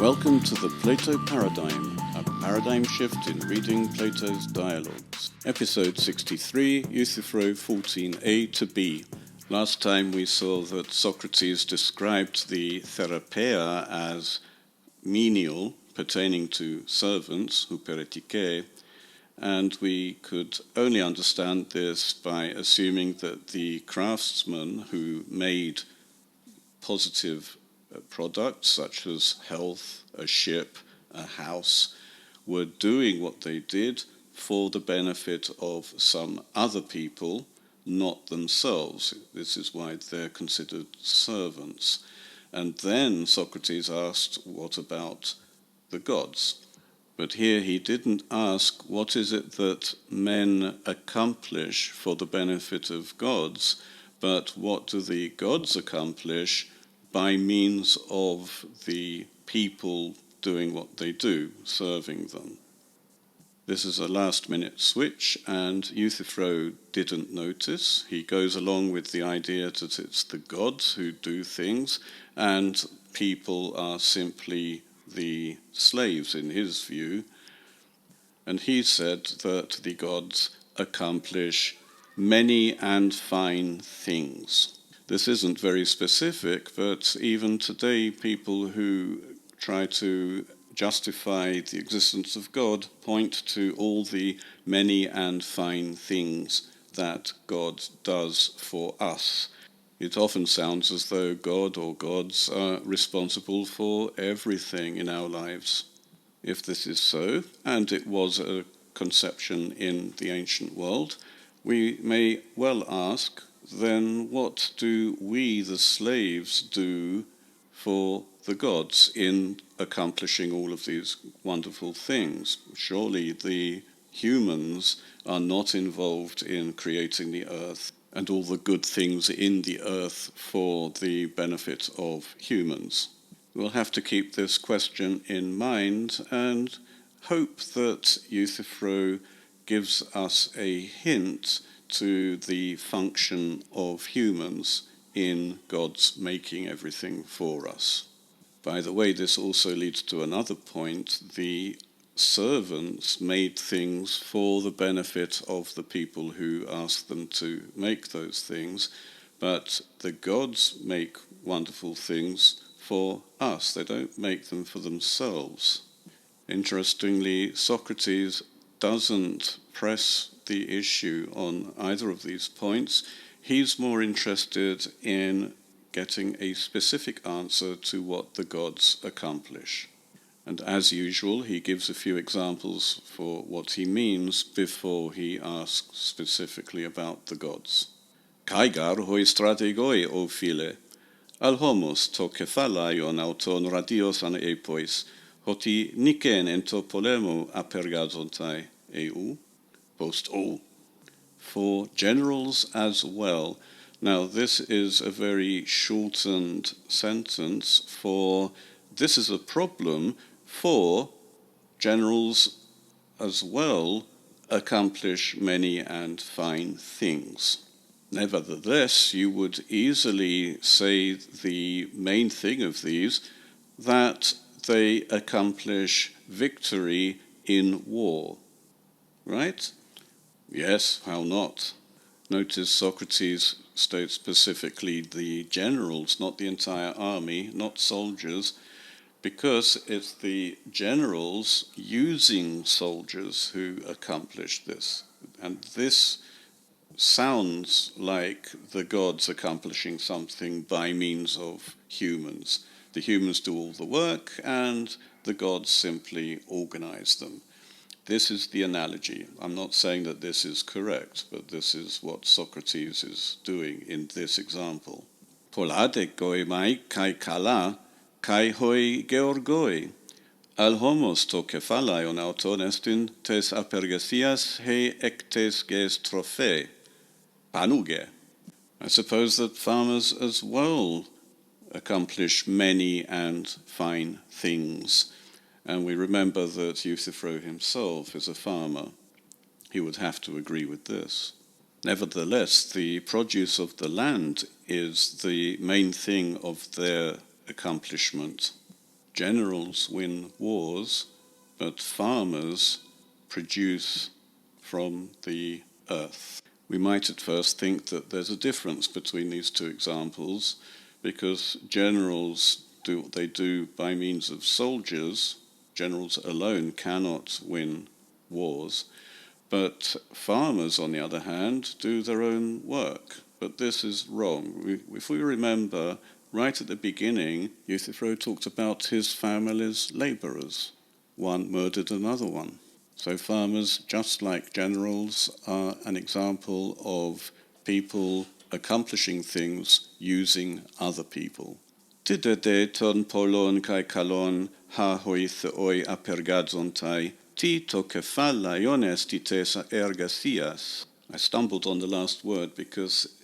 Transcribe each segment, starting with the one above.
Welcome to the Plato Paradigm, a paradigm shift in reading Plato's dialogues. Episode 63, Euthyphro 14a to b. Last time we saw that Socrates described the therapeia as menial, pertaining to servants, huperetike, and we could only understand this by assuming that the craftsmen who made positive products such as health, a ship, a house, were doing what they did for the benefit of some other people, not themselves. This is why they're considered servants. And then Socrates asked, what about the gods? But here he didn't ask, what is it that men accomplish for the benefit of gods, but what do the gods accomplish by means of the people doing what they do, serving them. This is a last-minute switch, and Euthyphro didn't notice. He goes along with the idea that it's the gods who do things, and people are simply the slaves in his view. And he said that the gods accomplish many and fine things. This isn't very specific, but even today people who try to justify the existence of God point to all the many and fine things that God does for us. It often sounds as though God or gods are responsible for everything in our lives. If this is so, and it was a conception in the ancient world, we may well ask, then what do we, the slaves, do for the gods in accomplishing all of these wonderful things? Surely the humans are not involved in creating the earth and all the good things in the earth for the benefit of humans. We'll have to keep this question in mind and hope that Euthyphro gives us a hint to the function of humans in God's making everything for us. By the way, this also leads to another point. The servants made things for the benefit of the people who asked them to make those things, but the gods make wonderful things for us. They don't make them for themselves. Interestingly, Socrates doesn't press the issue on either of these points. He's more interested in getting a specific answer to what the gods accomplish. And as usual, he gives a few examples for what he means before he asks specifically about the gods. Kaigar hoi strategoi o phile, al homos to kephalaion auton radios an epois, hoti niken ento polemo apergazontai eu. Post all, for generals as well. Now this is a very shortened sentence, for this is a problem, for generals as well accomplish many and fine things. Nevertheless, you would easily say the main thing of these, that they accomplish victory in war, right? Yes, how not? Notice Socrates states specifically the generals, not the entire army, not soldiers, because it's the generals using soldiers who accomplish this. And this sounds like the gods accomplishing something by means of humans. The humans do all the work, and the gods simply organize them. This is the analogy. I'm not saying that this is correct, but this is what Socrates is doing in this example. Polade goi mai kai kala kai hoi georgoi. Al homos to kephalaion auton estin tes apergesias he ectes ges trophe. Panuge. I suppose that farmers as well accomplish many and fine things. And we remember that Euthyphro himself is a farmer. He would have to agree with this. Nevertheless, the produce of the land is the main thing of their accomplishment. generals win wars, but farmers produce from the earth. We might at first think that there's a difference between these two examples, because generals do what they do by means of soldiers. Generals alone cannot win wars, but farmers, on the other hand, do their own work. But this is wrong. If we remember, right at the beginning, Euthyphro talked about his family's labourers. One murdered another one. So farmers, just like generals, are an example of people accomplishing things using other people. Tidede ton polon kai kalon ha hoithoi apergadzontai ti to kefala ionestites ergasias. I stumbled on the last word because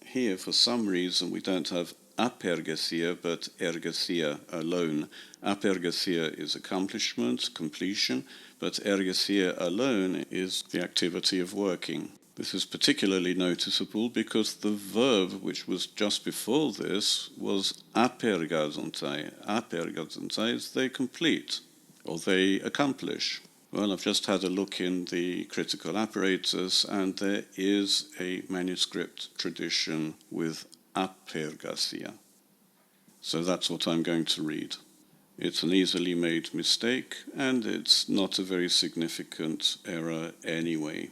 here, for some reason, we don't have apergasia, but ergasia alone. Apergasia is accomplishment, completion, but ergasia alone is the activity of working. This is particularly noticeable because the verb which was just before this was apergazontai. Apergazontai is they complete, or they accomplish. Well, I've just had a look in the critical apparatus, and there is a manuscript tradition with apergasia. So that's what I'm going to read. It's an easily made mistake, and it's not a very significant error anyway.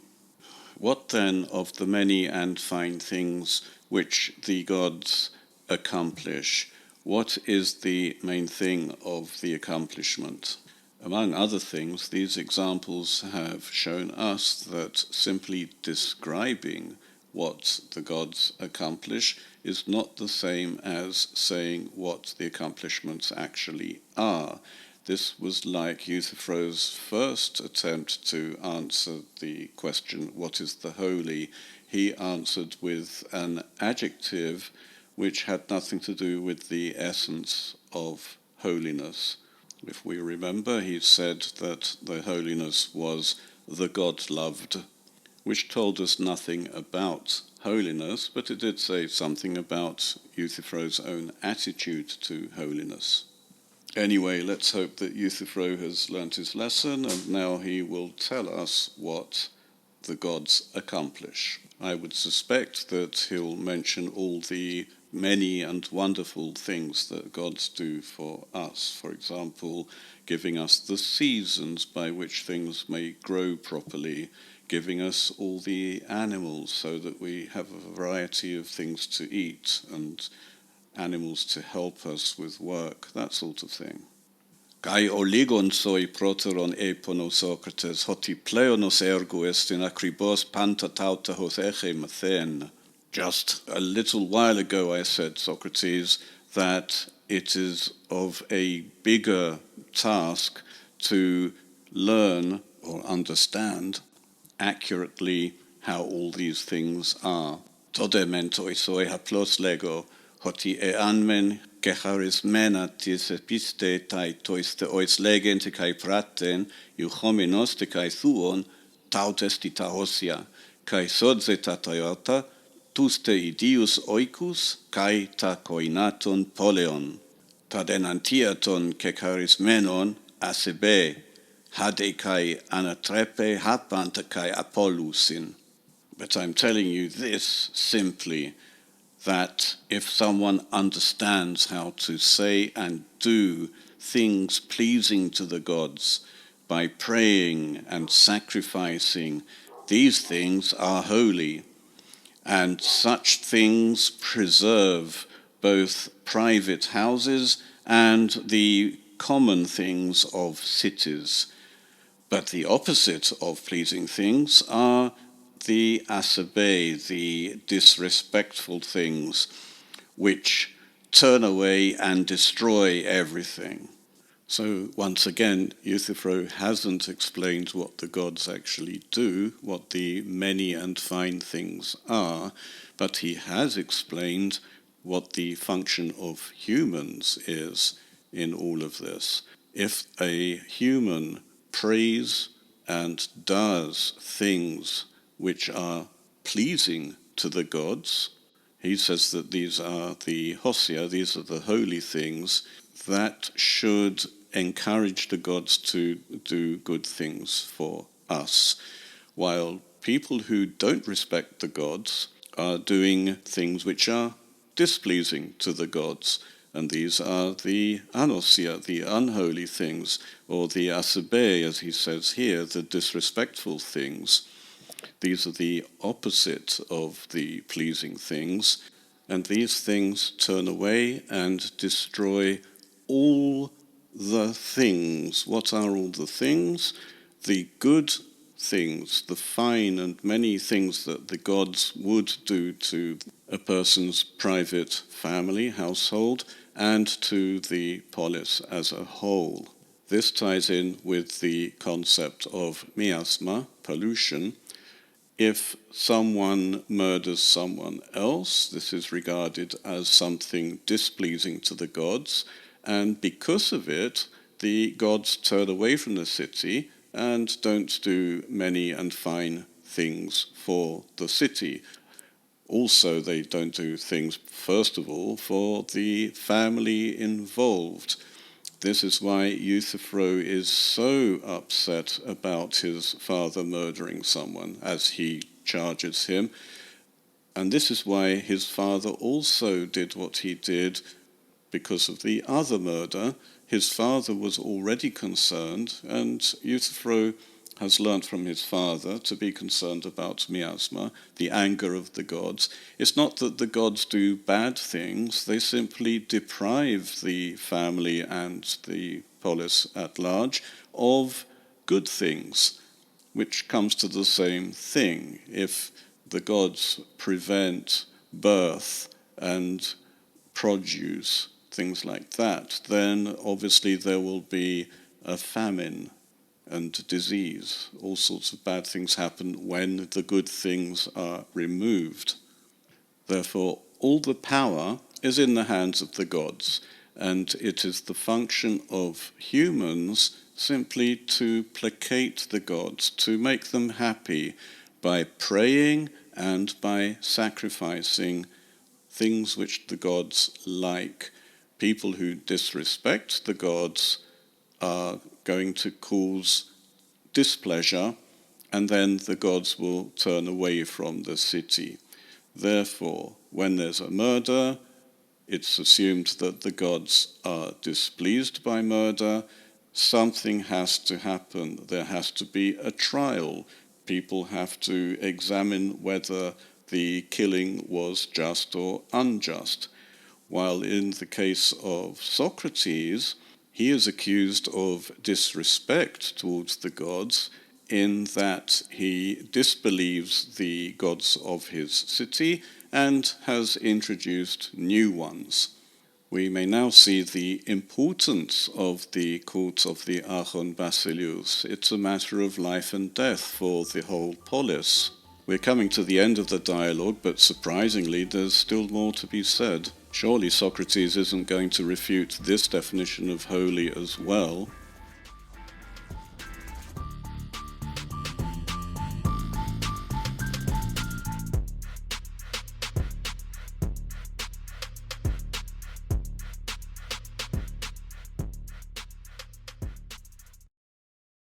What then of the many and fine things which the gods accomplish? What is the main thing of the accomplishment? Among other things, these examples have shown us that simply describing what the gods accomplish is not the same as saying what the accomplishments actually are. This was like Euthyphro's first attempt to answer the question, what is the holy? He answered with an adjective which had nothing to do with the essence of holiness. If we remember, he said that the holiness was the God-loved, which told us nothing about holiness, but it did say something about Euthyphro's own attitude to holiness. Anyway, let's hope that Euthyphro has learnt his lesson, and now he will tell us what the gods accomplish. I would suspect that he'll mention all the many and wonderful things that gods do for us. For example, giving us the seasons by which things may grow properly, giving us all the animals so that we have a variety of things to eat and animals to help us with work, that sort of thing. Kai oligon soi proteron epono Socrates, hoti pleonos ergo est in akribos panta tauta hos eche mathen. Just a little while ago I said, Socrates, that it is of a bigger task to learn or understand accurately how all these things are. Todemento isoi haplos lego, hoti anmen kecharismenatis episte tai toiste ois legente kai praten, euchomenos te kai thuon, tautesti taosia, kai sodze tataiota, tuste idius oikus, kai ta koinaton poleon, tad enantiaton kecharismenon asebe, hade kai anatrepe hapanta kai apolusin. But I'm telling you this simply, that if someone understands how to say and do things pleasing to the gods by praying and sacrificing, these things are holy, and such things preserve both private houses and the common things of cities. But the opposite of pleasing things are the asabe, the disrespectful things, which turn away and destroy everything. So once again, Euthyphro hasn't explained what the gods actually do, what the many and fine things are, but he has explained what the function of humans is in all of this. If a human prays and does things which are pleasing to the gods, he says that these are the hosia, these are the holy things, that should encourage the gods to do good things for us, while people who don't respect the gods are doing things which are displeasing to the gods. And these are the anosia, the unholy things, or the asebe, as he says here, the disrespectful things. These are the opposite of the pleasing things, and these things turn away and destroy all the things. What are all the things? The good things, the fine and many things that the gods would do to a person's private family, household, and to the polis as a whole. This ties in with the concept of miasma, pollution. If someone murders someone else, this is regarded as something displeasing to the gods, and because of it, the gods turn away from the city and don't do many and fine things for the city. Also, they don't do things, first of all, for the family involved. This is why Euthyphro is so upset about his father murdering someone, as he charges him. And this is why his father also did what he did because of the other murder. His father was already concerned, and Euthyphro has learnt from his father to be concerned about miasma, the anger of the gods. It's not that the gods do bad things, they simply deprive the family and the polis at large of good things, which comes to the same thing. If the gods prevent birth and produce, things like that, then obviously there will be a famine and disease. All sorts of bad things happen when the good things are removed. Therefore, all the power is in the hands of the gods, and it is the function of humans simply to placate the gods, to make them happy by praying and by sacrificing things which the gods like. People who disrespect the gods are going to cause displeasure, and then the gods will turn away from the city. Therefore, when there's a murder, it's assumed that the gods are displeased by murder. Something has to happen. There has to be a trial. People have to examine whether the killing was just or unjust. While in the case of Socrates, he is accused of disrespect towards the gods in that he disbelieves the gods of his city and has introduced new ones. We may now see the importance of the cult of the archon basileus. It's a matter of life and death for the whole polis. We're coming to the end of the dialogue, but surprisingly, there's still more to be said. Surely Socrates isn't going to refute this definition of holy as well.